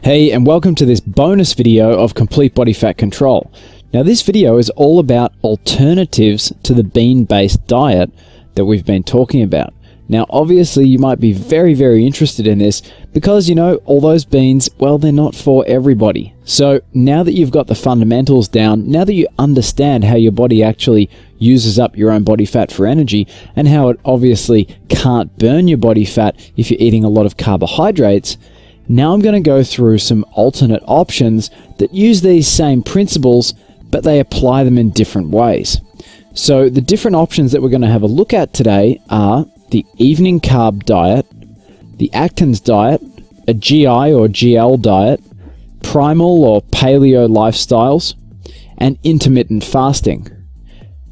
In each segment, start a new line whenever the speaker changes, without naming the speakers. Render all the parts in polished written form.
Hey, and welcome to this bonus video of Complete Bodyfat Control. Now this video is all about alternatives to the bean-based diet that we've been talking about. Now obviously you might be very interested in this because, you know, all those beans, well, they're not for everybody. So now that you've got the fundamentals down, now that you understand how your body actually uses up your own body fat for energy and how it obviously can't burn your body fat if you're eating a lot of carbohydrates, now I'm going to go through some alternate options that use these same principles, but they apply them in different ways. So the different options that we're going to have a look at today are the evening carb diet, the Atkins diet, a GI or GL diet, primal or paleo lifestyles, and intermittent fasting.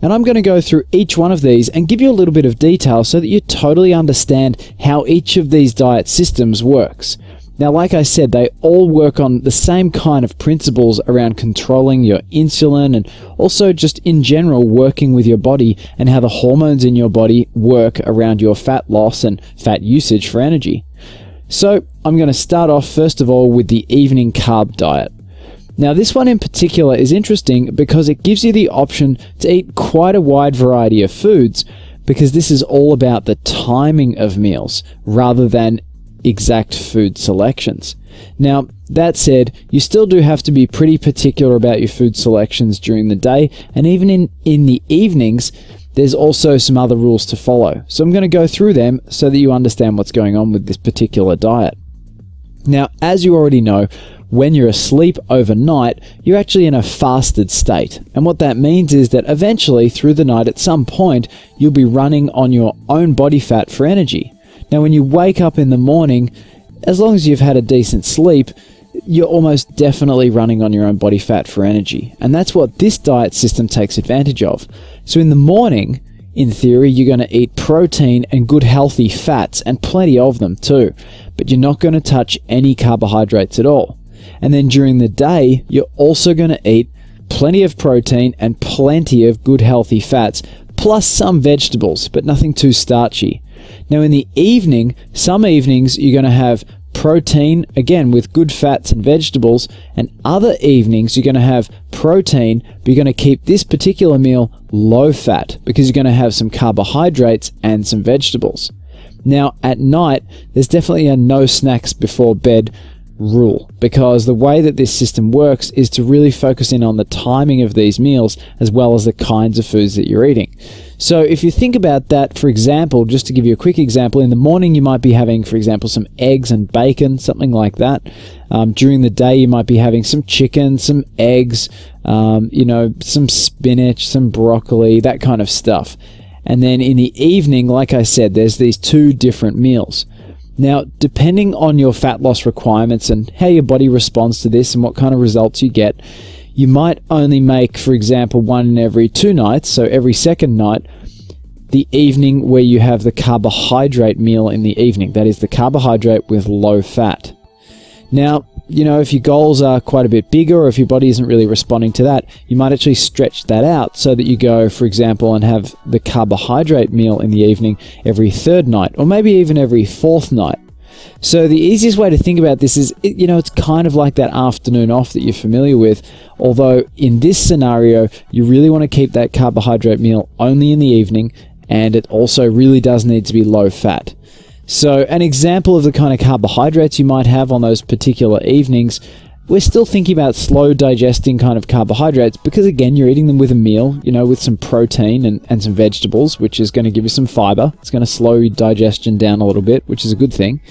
And I'm going to go through each one of these and give you a little bit of detail so that you totally understand how each of these diet systems works. Now, like I said, they all work on the same kind of principles around controlling your insulin and also just in general working with your body and how the hormones in your body work around your fat loss and fat usage for energy. So I'm going to start off first of all with the evening carb diet. Now this one in particular is interesting because it gives you the option to eat quite a wide variety of foods, because this is all about the timing of meals rather than exact food selections. Now that said, you still do have to be pretty particular about your food selections during the day, and even in the evenings there's also some other rules to follow. So I'm going to go through them so that you understand what's going on with this particular diet. Now, as you already know, when you're asleep overnight, you're actually in a fasted state. And what that means is that eventually through the night at some point, you'll be running on your own body fat for energy. Now, when you wake up in the morning, as long as you've had a decent sleep, you're almost definitely running on your own body fat for energy. And that's what this diet system takes advantage of. So in the morning, in theory, you're going to eat protein and good healthy fats, and plenty of them too. But you're not going to touch any carbohydrates at all. And then during the day, you're also going to eat plenty of protein and plenty of good healthy fats, plus some vegetables, but nothing too starchy. Now in the evening, some evenings you're going to have protein, again with good fats and vegetables, and other evenings you're going to have protein, but you're going to keep this particular meal low fat because you're going to have some carbohydrates and some vegetables. Now at night, there's definitely a no snacks before bed rule, because the way that this system works is to really focus in on the timing of these meals as well as the kinds of foods that you're eating. So if you think about that, for example, just to give you a quick example, in the morning you might be having, for example, some eggs and bacon, something like that. During the day you might be having some chicken, some eggs, you know, some spinach, some broccoli, that kind of stuff. And then in the evening, like I said, there's these two different meals. Now, depending on your fat loss requirements and how your body responds to this and what kind of results you get, you might only make, for example, one in every 2 nights, so every second night, the evening where you have the carbohydrate meal in the evening. That is the carbohydrate with low fat. Now, you know, if your goals are quite a bit bigger, or if your body isn't really responding to that, you might actually stretch that out so that you go, for example, and have the carbohydrate meal in the evening every 3rd night, or maybe even every 4th night. So the easiest way to think about this is, you know, it's kind of like that afternoon off that you're familiar with, although in this scenario, you really want to keep that carbohydrate meal only in the evening, and it also really does need to be low fat. So an example of the kind of carbohydrates you might have on those particular evenings, we're still thinking about slow digesting kind of carbohydrates because, again, you're eating them with a meal, you know, with some protein and some vegetables, which is going to give you some fiber. It's going to slow your digestion down a little bit, which is a good thing.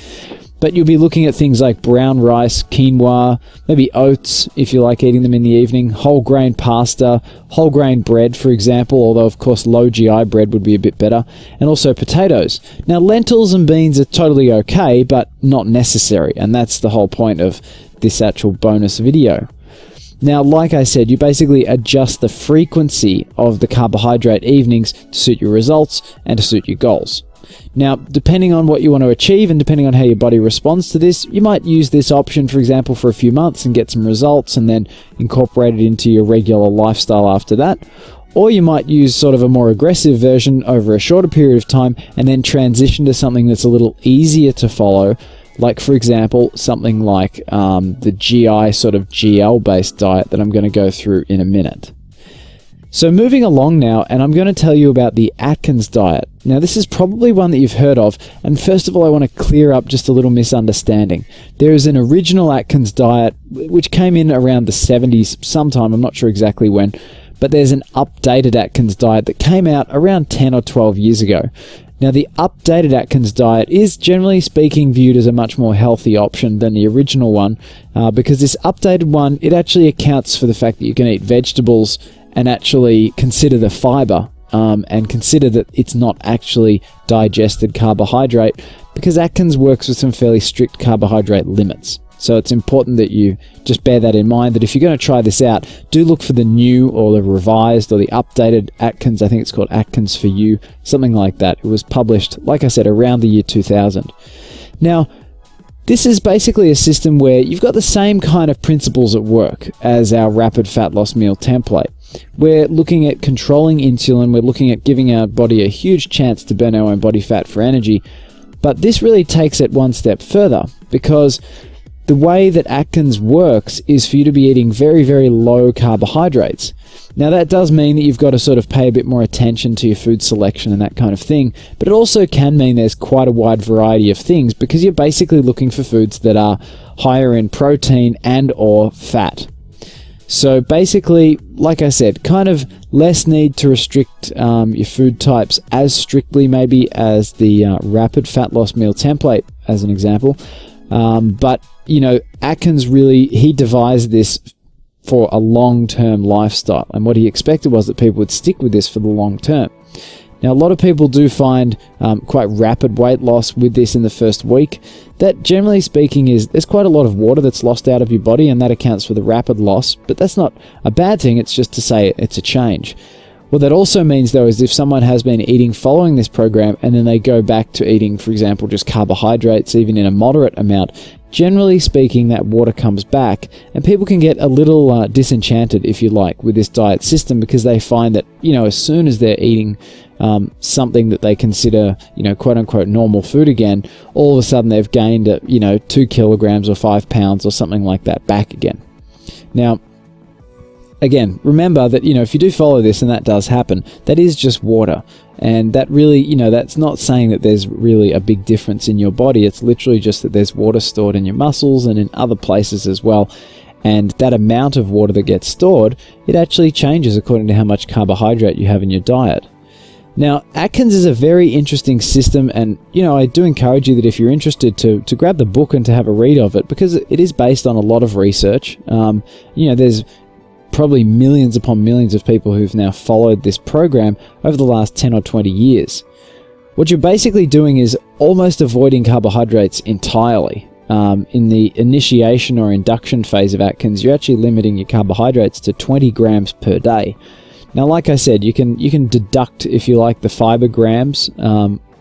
But you'll be looking at things like brown rice, quinoa, maybe oats if you like eating them in the evening, whole grain pasta, whole grain bread, for example, although of course low GI bread would be a bit better, and also potatoes. Now lentils and beans are totally okay, but not necessary, and that's the whole point of this actual bonus video. Now, like I said, you basically adjust the frequency of the carbohydrate evenings to suit your results and to suit your goals. Now, depending on what you want to achieve and depending on how your body responds to this, you might use this option, for example, for a few months and get some results and then incorporate it into your regular lifestyle after that. Or you might use sort of a more aggressive version over a shorter period of time and then transition to something that's a little easier to follow like for example something like the GI sort of GL based diet that I'm going to go through in a minute. So moving along now, and I'm going to tell you about the Atkins diet. Now this is probably one that you've heard of, and first of all I want to clear up just a little misunderstanding. There is an original Atkins diet which came in around the 70s sometime, I'm not sure exactly when, but there's an updated Atkins diet that came out around 10 or 12 years ago. Now the updated Atkins diet is generally speaking viewed as a much more healthy option than the original one, because this updated one, it actually accounts for the fact that you can eat vegetables and actually consider the fiber, and consider that it's not actually digested carbohydrate, because Atkins works with some fairly strict carbohydrate limits. So it's important that you just bear that in mind, that if you're going to try this out, do look for the new or the revised or the updated Atkins. I think it's called Atkins for You, something like that. It was published, like I said, around the year 2000. Now, this is basically a system where you've got the same kind of principles at work as our rapid fat loss meal template. We're looking at controlling insulin, we're looking at giving our body a huge chance to burn our own body fat for energy, but this really takes it one step further, because the way that Atkins works is for you to be eating very, very low carbohydrates. Now that does mean that you've got to sort of pay a bit more attention to your food selection and that kind of thing, but it also can mean there's quite a wide variety of things, because you're basically looking for foods that are higher in protein and or fat. So basically, like I said, kind of less need to restrict your food types as strictly maybe as the rapid fat loss meal template as an example. But, you know, Atkins really, he devised this for a long-term lifestyle, and what he expected was that people would stick with this for the long term. Now, a lot of people do find quite rapid weight loss with this in the first week. That, generally speaking, there's quite a lot of water that's lost out of your body, and that accounts for the rapid loss, but that's not a bad thing, it's just to say it's a change. What that also means, though, is if someone has been eating following this program and then they go back to eating, for example, just carbohydrates, even in a moderate amount, generally speaking, that water comes back, and people can get a little disenchanted, if you like, with this diet system, because they find that, you know, as soon as they're eating something that they consider, you know, quote-unquote normal food again, all of a sudden they've gained, 2 kilograms or 5 pounds or something like that back again. Now, again, remember that, you know, if you do follow this and that does happen, that is just water. And that really, you know, that's not saying that there's really a big difference in your body. It's literally just that there's water stored in your muscles and in other places as well. And that amount of water that gets stored, it actually changes according to how much carbohydrate you have in your diet. Now, Atkins is a very interesting system, and, you know, I do encourage you that if you're interested to grab the book and to have a read of it, because it is based on a lot of research. You know, there's probably millions upon millions of people who've now followed this program over the last 10 or 20 years. What you're basically doing is almost avoiding carbohydrates entirely. In the initiation or induction phase of Atkins, you're actually limiting your carbohydrates to 20 grams per day. Now, like I said, you can deduct, if you like, the fiber grams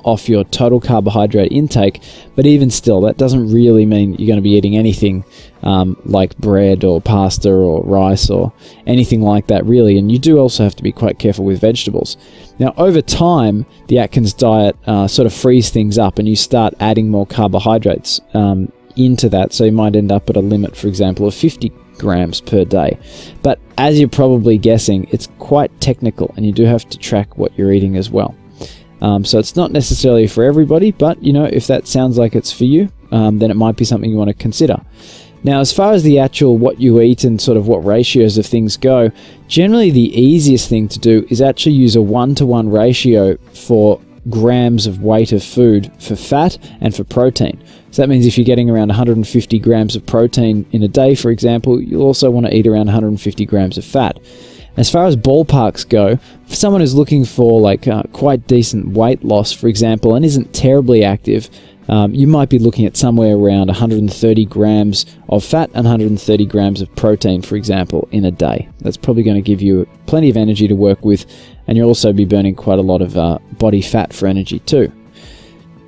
off your total carbohydrate intake, but even still, that doesn't really mean you're going to be eating anything like bread or pasta or rice or anything like that, really. And you do also have to be quite careful with vegetables. Now, over time, the Atkins diet sort of frees things up, and you start adding more carbohydrates into that, so you might end up at a limit, for example, of 50 grams per day. But as you're probably guessing, it's quite technical, and you do have to track what you're eating as well. So it's not necessarily for everybody, but, you know, if that sounds like it's for you, then it might be something you want to consider. Now, as far as the actual what you eat and sort of what ratios of things go, generally the easiest thing to do is actually use a 1-to-1 ratio for grams of weight of food for fat and for protein. So that means if you're getting around 150 grams of protein in a day, for example, you'll also want to eat around 150 grams of fat. As far as ballparks go, for someone who's looking for like quite decent weight loss, for example, and isn't terribly active, you might be looking at somewhere around 130 grams of fat and 130 grams of protein, for example, in a day. That's probably going to give you plenty of energy to work with, and you'll also be burning quite a lot of body fat for energy too.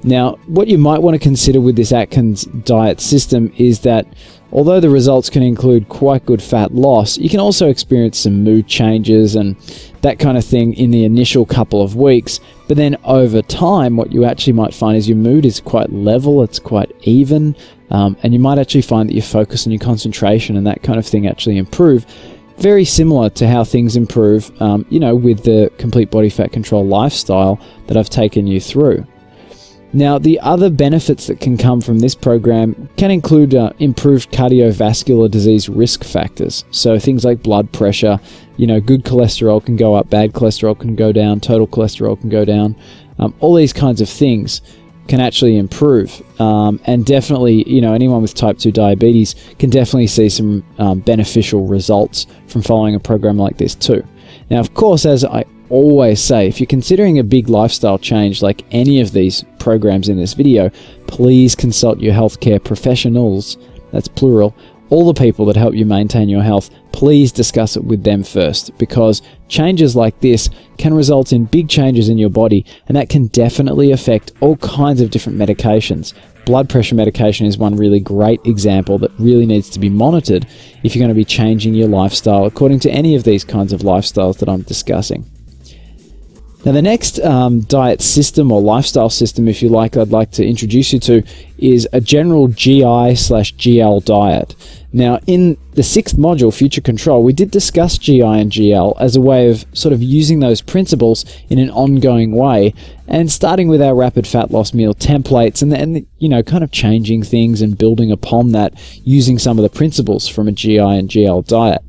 Now, what you might want to consider with this Atkins diet system is that although the results can include quite good fat loss, you can also experience some mood changes and that kind of thing in the initial couple of weeks. But then over time, what you actually might find is your mood is quite level, it's quite even, and you might actually find that your focus and your concentration and that kind of thing actually improve. Very similar to how things improve, with the Complete Body Fat Control lifestyle that I've taken you through. Now, the other benefits that can come from this program can include improved cardiovascular disease risk factors. So things like blood pressure, good cholesterol can go up, bad cholesterol can go down, total cholesterol can go down. All these kinds of things can actually improve. And definitely, anyone with type 2 diabetes can definitely see some beneficial results from following a program like this too. Now, of course, as I always say, if you're considering a big lifestyle change like any of these programs in this video, please consult your healthcare professionals, that's plural, all the people that help you maintain your health. Please discuss it with them first, because changes like this can result in big changes in your body, and that can definitely affect all kinds of different medications. Blood pressure medication is one really great example that really needs to be monitored if you're going to be changing your lifestyle according to any of these kinds of lifestyles that I'm discussing. Now, the next diet system or lifestyle system, if you like, I'd like to introduce you to is a general GI/GL diet. Now, in the 6th module, Future Control, we did discuss GI and GL as a way of sort of using those principles in an ongoing way, and starting with our rapid fat loss meal templates and kind of changing things and building upon that using some of the principles from a GI and GL diet.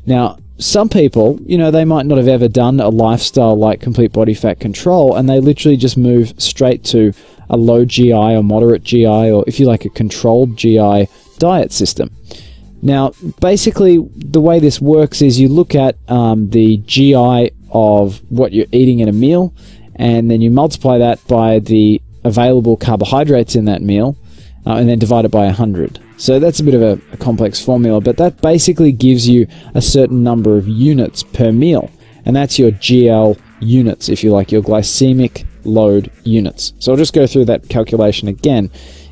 Now, some people, they might not have ever done a lifestyle like Complete Body Fat Control, and they literally just move straight to a low GI or moderate GI, or if you like, a controlled GI diet system. Now, basically, the way this works is you look at the GI of what you're eating in a meal, and then you multiply that by the available carbohydrates in that meal, and then divide it by 100. So that's a bit of a complex formula, but that basically gives you a certain number of units per meal, and that's your GL units, if you like, your glycemic load units. So I'll just go through that calculation again.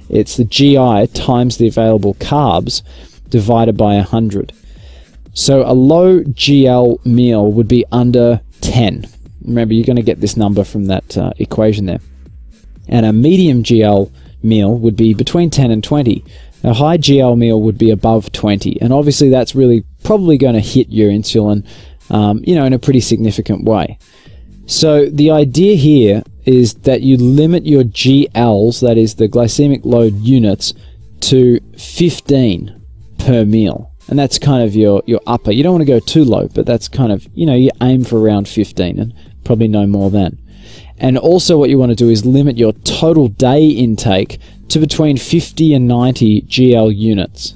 It's the GI times the available carbs divided by 100. So a low GL meal would be under 10. Remember, you're going to get this number from that equation there. And a medium GL meal would be between 10 and 20. A high GL meal would be above 20, and obviously that's really probably going to hit your insulin, in a pretty significant way. So the idea here is that you limit your GLs, that is the glycemic load units, to 15 per meal, and that's kind of your upper. You don't want to go too low, but that's kind of, you aim for around 15 and probably no more than. And also what you want to do is limit your total day intake to between 50 and 90 GL units.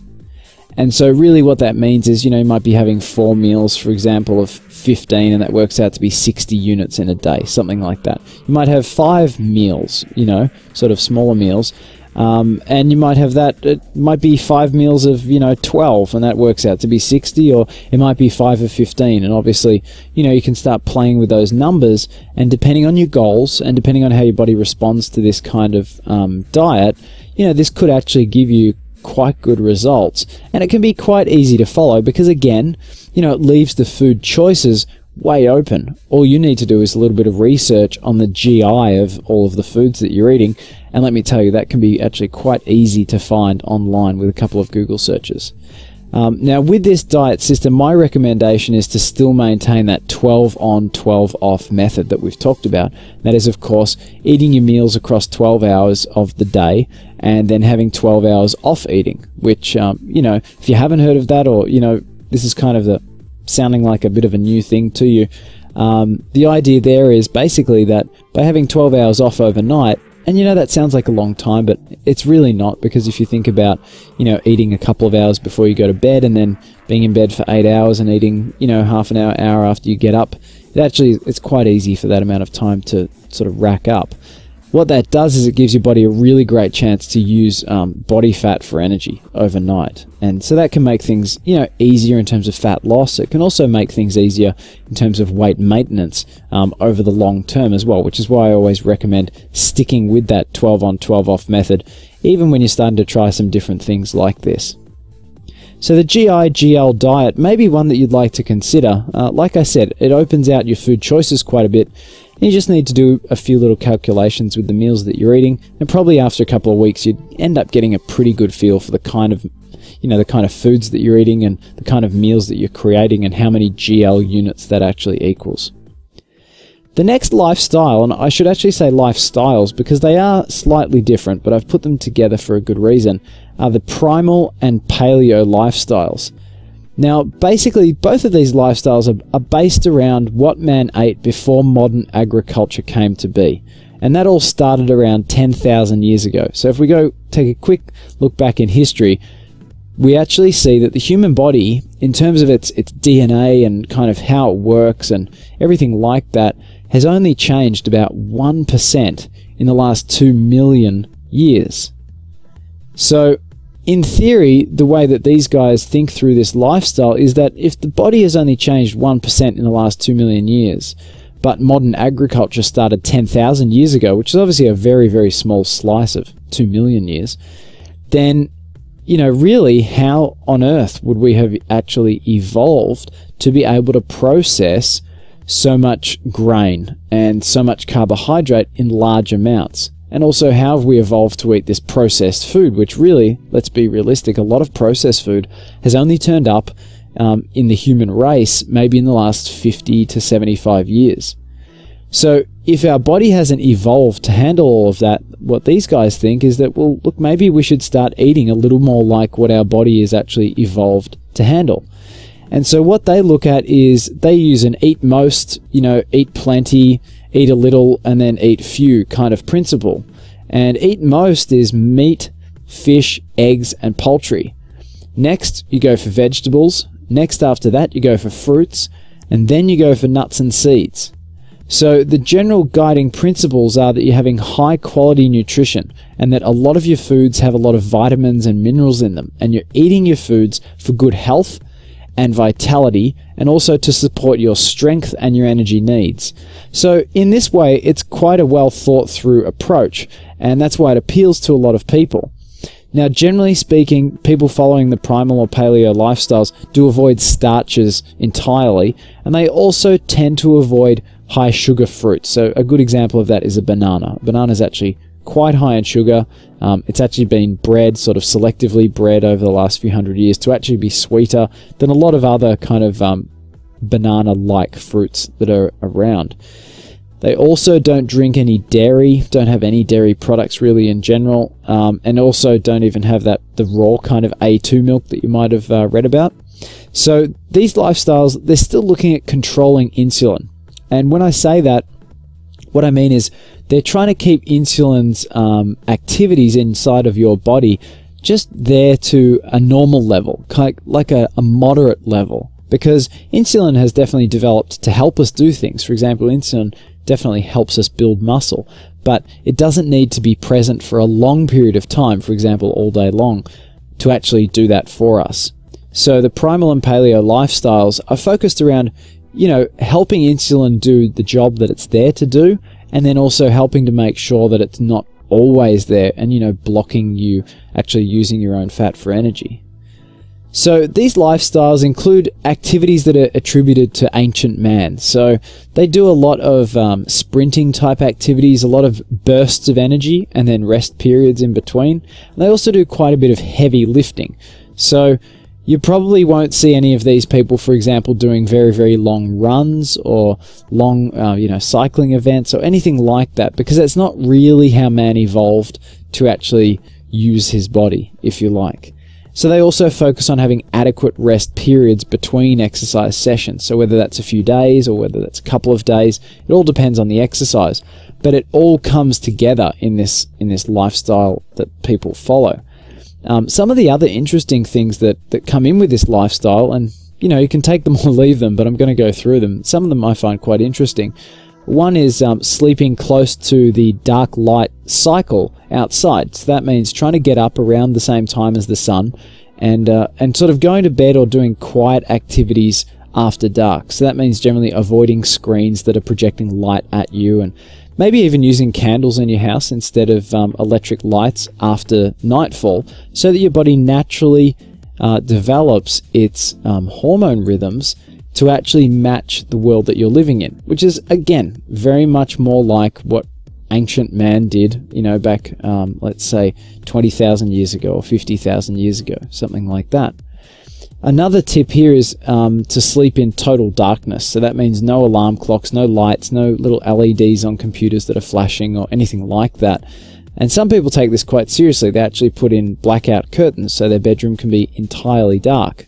And so really what that means is, you might be having 4 meals, for example, of 15, and that works out to be 60 units in a day, something like that. You might have 5 meals, sort of smaller meals, and you might have that, it might be 5 meals of, 12, and that works out to be 60, or it might be 5 of 15, and obviously, you can start playing with those numbers, and depending on your goals, and depending on how your body responds to this kind of diet, this could actually give you quite good results, and it can be quite easy to follow, because again, it leaves the food choices way open. All you need to do is a little bit of research on the GI of all of the foods that you're eating, and let me tell you, that can be actually quite easy to find online with a couple of Google searches. Now, with this diet system, my recommendation is to still maintain that 12 on, 12 off method that we've talked about. That is, of course, eating your meals across 12 hours of the day and then having 12 hours off eating, which, if you haven't heard of that, or, this is kind of sounding like a bit of a new thing to you, the idea there is basically that by having 12 hours off overnight, and that sounds like a long time, but it's really not, because if you think about, eating a couple of hours before you go to bed and then being in bed for 8 hours and eating, half an hour after you get up, it's quite easy for that amount of time to sort of rack up. what that does is it gives your body a really great chance to use body fat for energy overnight. And so that can make things, easier in terms of fat loss. It can also make things easier in terms of weight maintenance over the long term as well, which is why I always recommend sticking with that 12 on 12 off method, even when you're starting to try some different things like this. So the GI-GL diet may be one that you'd like to consider. Like I said, it opens out your food choices quite a bit. You just need to do a few little calculations with the meals that you're eating, and probably after a couple of weeks you'd end up getting a pretty good feel for the kind of foods that you're eating and the kind of meals that you're creating and how many GL units that actually equals. The next lifestyle, and I should actually say lifestyles because they are slightly different, but I've put them together for a good reason, are the primal and paleo lifestyles. Now, basically, both of these lifestyles are based around what man ate before modern agriculture came to be. And that all started around 10,000 years ago. So if we go take a quick look back in history, we actually see that the human body, in terms of its DNA and kind of how it works and everything like that, has only changed about 1% in the last 2 million years. So, in theory, the way that these guys think through this lifestyle is that if the body has only changed 1% in the last 2 million years, but modern agriculture started 10,000 years ago, which is obviously a very, very small slice of 2 million years, then, really, how on earth would we have actually evolved to be able to process so much grain and so much carbohydrate in large amounts? And also, how have we evolved to eat this processed food, which really, let's be realistic, a lot of processed food has only turned up in the human race maybe in the last 50 to 75 years. So if our body hasn't evolved to handle all of that, what these guys think is that, well, look, maybe we should start eating a little more like what our body is actually evolved to handle. And so what they look at is they use an eat most, eat plenty, eat a little, and then eat few kind of principle. And eat most is meat, fish, eggs, and poultry. Next, you go for vegetables. Next after that, you go for fruits. And then you go for nuts and seeds. So the general guiding principles are that you're having high quality nutrition and that a lot of your foods have a lot of vitamins and minerals in them. And you're eating your foods for good health and vitality, and also to support your strength and your energy needs. So in this way, it's quite a well thought through approach, and that's why it appeals to a lot of people. Now, generally speaking, people following the primal or paleo lifestyles do avoid starches entirely, and they also tend to avoid high sugar fruits. So a good example of that is a banana. A banana is actually quite high in sugar. It's actually been bred, sort of selectively bred over the last few hundred years to actually be sweeter than a lot of other kind of banana-like fruits that are around. They also don't drink any dairy, don't have any dairy products really in general, and also don't even have the raw kind of A2 milk that you might have read about. So these lifestyles, they're still looking at controlling insulin. And when I say that, what I mean is they're trying to keep insulin's activities inside of your body just there to a normal level, like a moderate level, because insulin has definitely developed to help us do things. For example, insulin definitely helps us build muscle, but it doesn't need to be present for a long period of time, for example, all day long, to actually do that for us. So the primal and paleo lifestyles are focused around, helping insulin do the job that it's there to do, and then also helping to make sure that it's not always there and, blocking you actually using your own fat for energy. So these lifestyles include activities that are attributed to ancient man. So they do a lot of sprinting type activities, a lot of bursts of energy, and then rest periods in between. And they also do quite a bit of heavy lifting. So you probably won't see any of these people, for example, doing very, very long runs or long, cycling events or anything like that, because that's not really how man evolved to actually use his body, if you like. So they also focus on having adequate rest periods between exercise sessions. So whether that's a few days or whether that's a couple of days, it all depends on the exercise. But it all comes together in this lifestyle that people follow. Some of the other interesting things that come in with this lifestyle, and you can take them or leave them, but I'm going to go through them. Some of them I find quite interesting. One is sleeping close to the dark light cycle outside. So that means trying to get up around the same time as the sun, and sort of going to bed or doing quiet activities after dark. So that means generally avoiding screens that are projecting light at you, and maybe even using candles in your house instead of electric lights after nightfall, so that your body naturally develops its hormone rhythms to actually match the world that you're living in, which is, again, very much more like what ancient man did, you know, back, let's say, 20,000 years ago or 50,000 years ago, something like that. Another tip here is to sleep in total darkness. So that means no alarm clocks, no lights, no little LEDs on computers that are flashing or anything like that. And some people take this quite seriously. They actually put in blackout curtains so their bedroom can be entirely dark.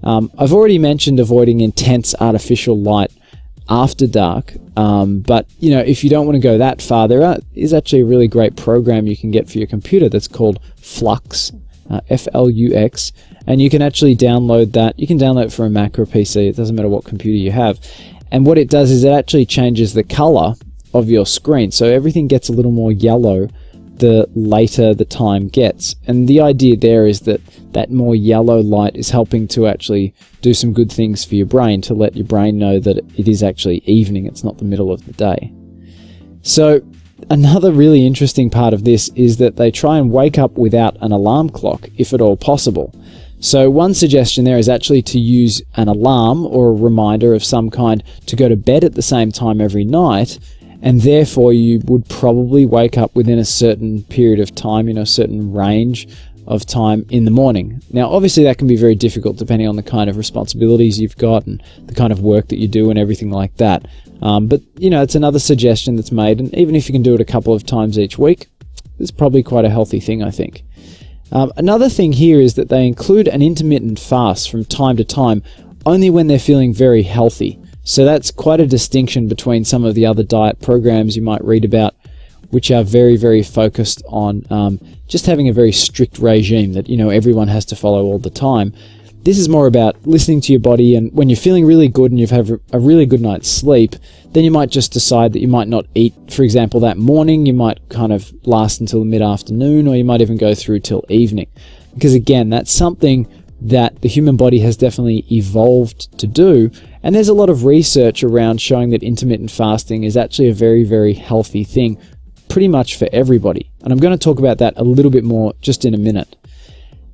I've already mentioned avoiding intense artificial light after dark, but you know, if you don't want to go that far, there is actually a really great program you can get for your computer that's called Flux, F-L-U-X, and you can actually download that. You can download it for a Mac or a PC, it doesn't matter what computer you have. And what it does is it actually changes the color of your screen, so everything gets a little more yellow the later the time gets. And the idea there is that that more yellow light is helping to actually do some good things for your brain, to let your brain know that it is actually evening, it's not the middle of the day. So another really interesting part of this is that they try and wake up without an alarm clock, if at all possible. So one suggestion there is actually to use an alarm or a reminder of some kind to go to bed at the same time every night, and therefore you would probably wake up within a certain period of time, you know, a certain range of time in the morning. Now, obviously that can be very difficult depending on the kind of responsibilities you've got and the kind of work that you do and everything like that. But, you know, it's another suggestion that's made, and even if you can do it a couple of times each week, it's probably quite a healthy thing, I think. Another thing here is that they include an intermittent fast from time to time, only when they're feeling very healthy. So that's quite a distinction between some of the other diet programs you might read about, which are very, very focused on just having a very strict regime that, you know, everyone has to follow all the time. This is more about listening to your body, and when you're feeling really good and you've had a really good night's sleep, then you might just decide that you might not eat, for example, that morning. You might kind of last until mid-afternoon, or you might even go through till evening. Because again, that's something that the human body has definitely evolved to do, and there's a lot of research around showing that intermittent fasting is actually a very, very healthy thing pretty much for everybody. And I'm going to talk about that a little bit more just in a minute.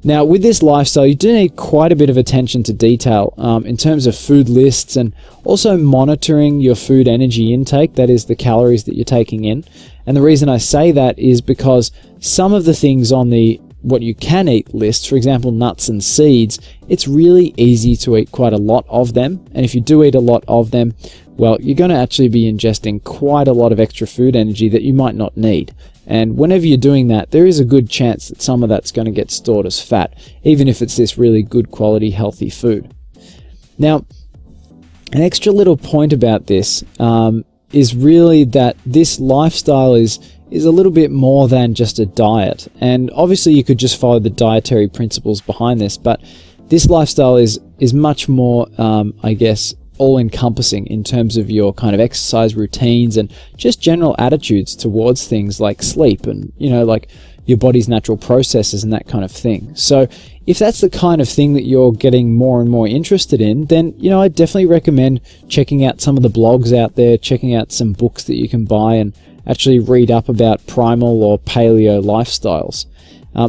Now, with this lifestyle, you do need quite a bit of attention to detail in terms of food lists, and also monitoring your food energy intake, that is the calories that you're taking in. And the reason I say that is because some of the things on the what you can eat list, for example, nuts and seeds, it's really easy to eat quite a lot of them. And if you do eat a lot of them, well, you're going to actually be ingesting quite a lot of extra food energy that you might not need. And whenever you're doing that, there is a good chance that some of that's going to get stored as fat, even if it's this really good quality, healthy food. Now, an extra little point about this is really that this lifestyle is a little bit more than just a diet. And obviously you could just follow the dietary principles behind this, but this lifestyle is much more, I guess, all-encompassing in terms of your kind of exercise routines and just general attitudes towards things like sleep and, you know, like your body's natural processes and that kind of thing. So if that's the kind of thing that you're getting more and more interested in, then, you know, I definitely recommend checking out some of the blogs out there, checking out some books that you can buy and actually read up about primal or paleo lifestyles.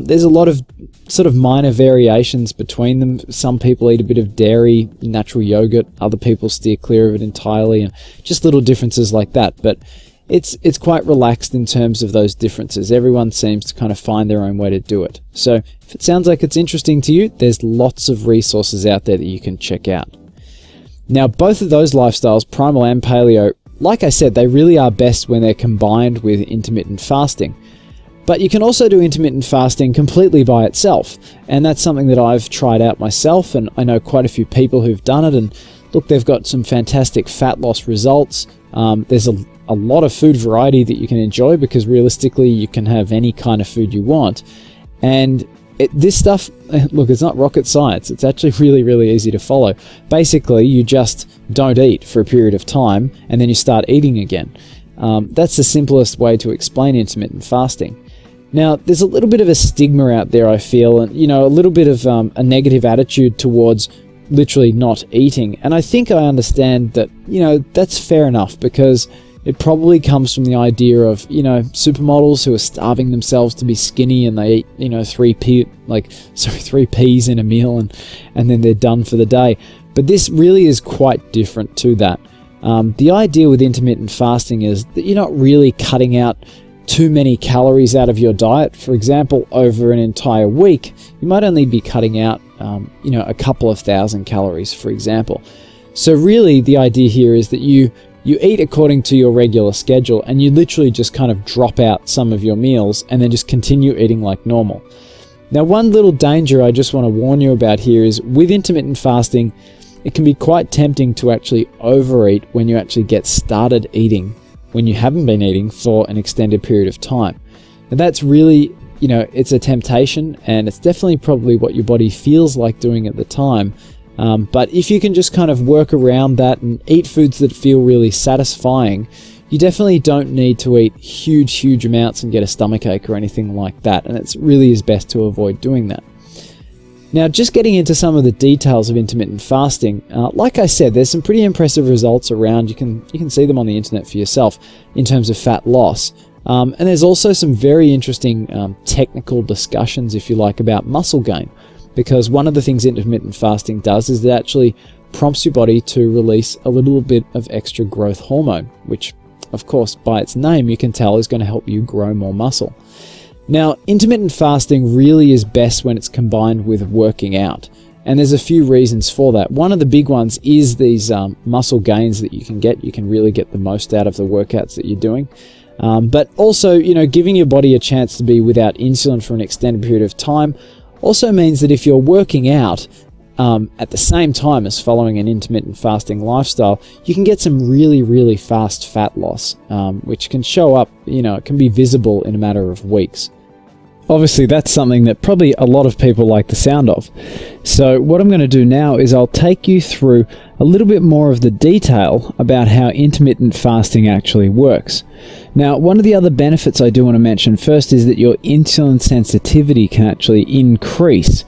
There's a lot of sort of minor variations between them. Some people eat a bit of dairy, natural yogurt, other people steer clear of it entirely, and just little differences like that. But it's quite relaxed in terms of those differences. Everyone seems to kind of find their own way to do it. So if it sounds like it's interesting to you, there's lots of resources out there that you can check out. Now, both of those lifestyles, primal and paleo, like I said, they really are best when they're combined with intermittent fasting. But you can also do intermittent fasting completely by itself, and that's something that I've tried out myself, and I know quite a few people who've done it, and look, they've got some fantastic fat loss results. There's a lot of food variety that you can enjoy, because realistically you can have any kind of food you want, and this stuff, look, it's not rocket science. It's actually really, really easy to follow. Basically, you just don't eat for a period of time and then you start eating again. That's the simplest way to explain intermittent fasting. Now, there's a little bit of a stigma out there, I feel, and a little bit of a negative attitude towards literally not eating. And I think I understand that, that's fair enough, because it probably comes from the idea of, supermodels who are starving themselves to be skinny and they eat, 3 peas in a meal and then they're done for the day. But this really is quite different to that. The idea with intermittent fasting is that you're not really cutting out too many calories out of your diet. For example, over an entire week, you might only be cutting out, a couple of thousand calories, for example. So really, the idea here is that you eat according to your regular schedule and you literally just kind of drop out some of your meals and then just continue eating like normal. Now, one little danger I just want to warn you about here is with intermittent fasting, it can be quite tempting to actually overeat when you actually get started eating, when you haven't been eating for an extended period of time. And that's really, it's a temptation, and it's definitely probably what your body feels like doing at the time. But if you can just kind of work around that and eat foods that feel really satisfying, you definitely don't need to eat huge amounts and get a stomachache or anything like that. And it really is best to avoid doing that. Now, just getting into some of the details of intermittent fasting, like I said, there's some pretty impressive results around. You can see them on the internet for yourself in terms of fat loss. And there's also some very interesting technical discussions, if you like, about muscle gain. Because one of the things intermittent fasting does is it actually prompts your body to release a little bit of extra growth hormone, which, of course, by its name, you can tell is going to help you grow more muscle. Now, intermittent fasting really is best when it's combined with working out. And there's a few reasons for that. One of the big ones is these muscle gains that you can get. You can really get the most out of the workouts that you're doing. But also, giving your body a chance to be without insulin for an extended period of time also means that if you're working out at the same time as following an intermittent fasting lifestyle, you can get some really fast fat loss, which can show up, it can be visible in a matter of weeks. Obviously, that's something that probably a lot of people like the sound of. So what I'm going to do now is I'll take you through a little bit more of the detail about how intermittent fasting actually works. Now, one of the other benefits I do want to mention first is that your insulin sensitivity can actually increase,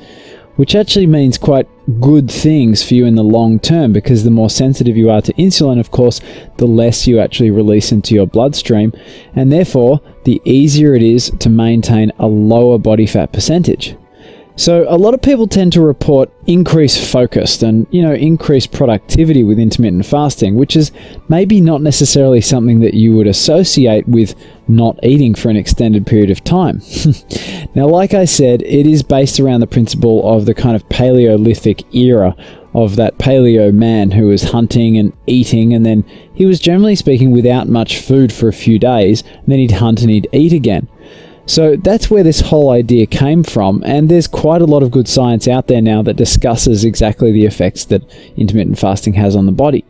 which actually means quite good things for you in the long term, because the more sensitive you are to insulin, of course, the less you actually release into your bloodstream, and therefore the easier it is to maintain a lower body fat percentage. So a lot of people tend to report increased focus and, increased productivity with intermittent fasting, which is maybe not necessarily something that you would associate with not eating for an extended period of time. Now, like I said, it is based around the principle of the kind of Paleolithic era of that paleo man who was hunting and eating, and then he was generally speaking without much food for a few days, and then he'd hunt and he'd eat again. So that's where this whole idea came from, and there's quite a lot of good science out there now that discusses exactly the effects that intermittent fasting has on the body.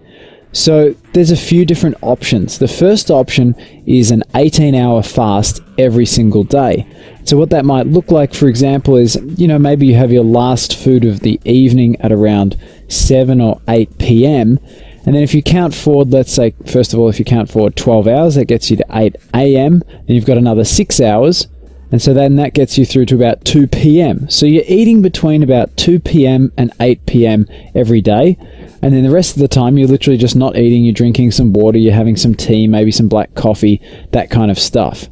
So there's a few different options. The first option is an 18-hour fast every single day. So what that might look like, for example, is, maybe you have your last food of the evening at around 7 or 8 p.m. And then if you count forward, let's say, first of all, if you count forward 12 hours, that gets you to 8 a.m. and you've got another 6 hours. And so then that gets you through to about 2 p.m. So you're eating between about 2 p.m. and 8 p.m. every day. And then the rest of the time, you're literally just not eating. You're drinking some water, you're having some tea, maybe some black coffee, that kind of stuff.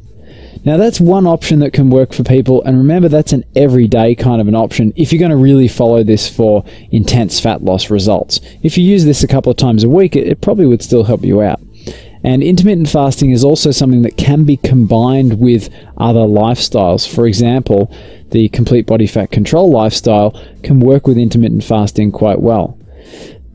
Now, that's one option that can work for people. And remember, that's an everyday kind of an option if you're going to really follow this for intense fat loss results. If you use this a couple of times a week, it probably would still help you out. And intermittent fasting is also something that can be combined with other lifestyles. For example, the Complete Bodyfat Control lifestyle can work with intermittent fasting quite well.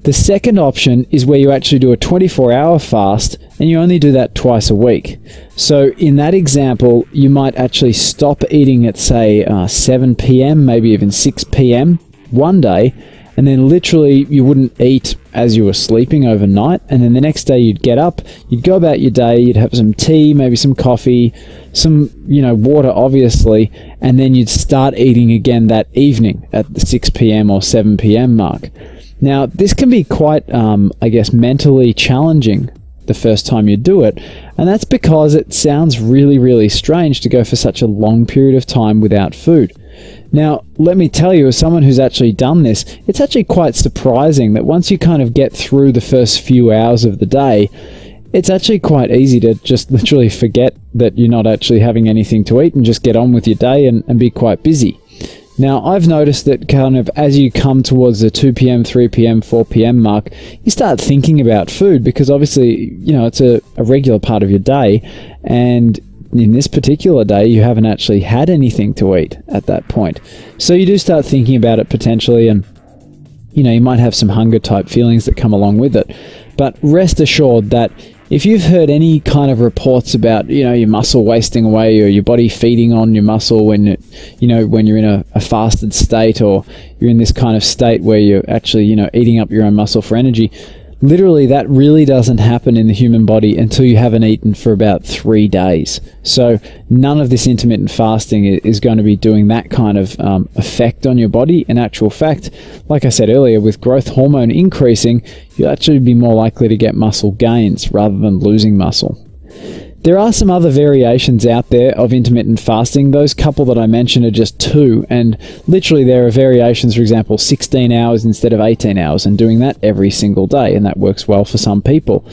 The second option is where you actually do a 24-hour fast, and you only do that twice a week. So in that example, you might actually stop eating at, say, 7 p.m., maybe even 6 p.m. one day, and then literally you wouldn't eat as you were sleeping overnight, and then the next day you'd get up, you'd go about your day, you'd have some tea, maybe some coffee, some water obviously, and then you'd start eating again that evening at the 6 p.m. or 7 p.m. mark. Now this can be quite I guess mentally challenging the first time you do it, and that's because it sounds really, really strange to go for such a long period of time without food. Now, let me tell you, as someone who's actually done this, it's actually quite surprising that once you kind of get through the first few hours of the day, it's actually quite easy to just literally forget that you're not actually having anything to eat and just get on with your day and be quite busy. Now, I've noticed that kind of as you come towards the 2 p.m., 3 p.m., 4 p.m. mark, you start thinking about food because obviously, it's a regular part of your day, and in this particular day, you haven't actually had anything to eat at that point. So you do start thinking about it potentially, and you might have some hunger type feelings that come along with it. But rest assured that if you've heard any kind of reports about, your muscle wasting away or your body feeding on your muscle when, when you're in a fasted state, or you're in this kind of state where you're actually, eating up your own muscle for energy, literally that really doesn't happen in the human body until you haven't eaten for about 3 days. So none of this intermittent fasting is going to be doing that kind of effect on your body. In actual fact, like I said earlier, with growth hormone increasing, you'll actually be more likely to get muscle gains rather than losing muscle. There are some other variations out there of intermittent fasting. Those couple that I mentioned are just 2, and literally there are variations, for example, 16 hours instead of 18 hours, and doing that every single day, and that works well for some people.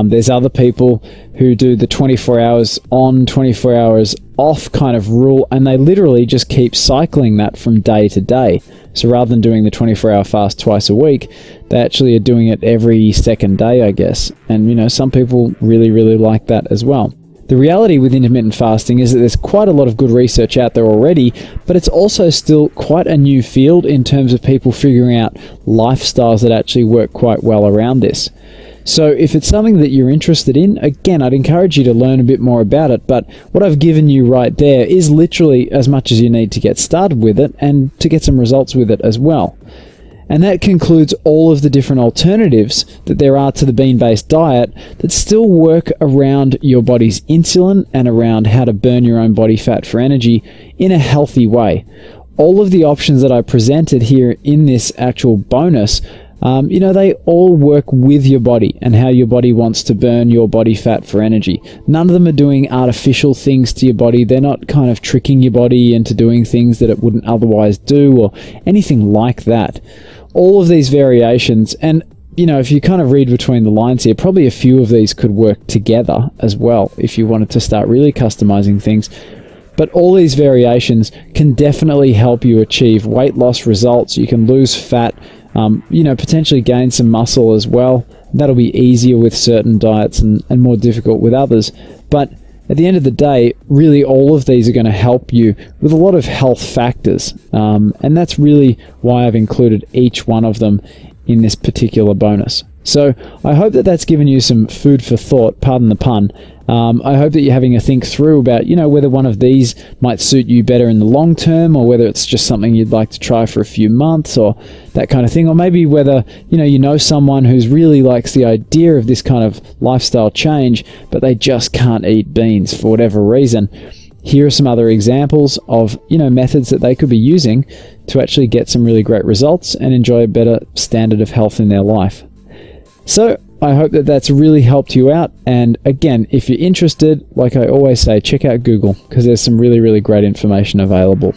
There's other people who do the 24 hours on, 24 hours off kind of rule, and they literally just keep cycling that from day to day. So rather than doing the 24-hour fast twice a week, they actually are doing it every second day, I guess. And, some people really, really like that as well. The reality with intermittent fasting is that there's quite a lot of good research out there already, but it's also still quite a new field in terms of people figuring out lifestyles that actually work quite well around this. So if it's something that you're interested in, again, I'd encourage you to learn a bit more about it, but what I've given you right there is literally as much as you need to get started with it and to get some results with it as well. And that concludes all of the different alternatives that there are to the bean-based diet that still work around your body's insulin and around how to burn your own body fat for energy in a healthy way. All of the options that I presented here in this actual bonus, they all work with your body and how your body wants to burn your body fat for energy. None of them are doing artificial things to your body. They're not kind of tricking your body into doing things that it wouldn't otherwise do or anything like that. All of these variations, and if you kind of read between the lines here, probably a few of these could work together as well if you wanted to start really customizing things. But all these variations can definitely help you achieve weight loss results. You can lose fat, potentially gain some muscle as well. That'll be easier with certain diets and more difficult with others. But at the end of the day, really all of these are going to help you with a lot of health factors. And that's really why I've included each one of them in this particular bonus. So I hope that that's given you some food for thought, pardon the pun. I hope that you're having a think through about, whether one of these might suit you better in the long term, or whether it's just something you'd like to try for a few months or that kind of thing. Or maybe whether, you know someone who's really likes the idea of this kind of lifestyle change, but they just can't eat beans for whatever reason. Here are some other examples of, methods that they could be using to actually get some really great results and enjoy a better standard of health in their life. So I hope that that's really helped you out. And again, if you're interested, like I always say, check out Google because there's some really, really great information available.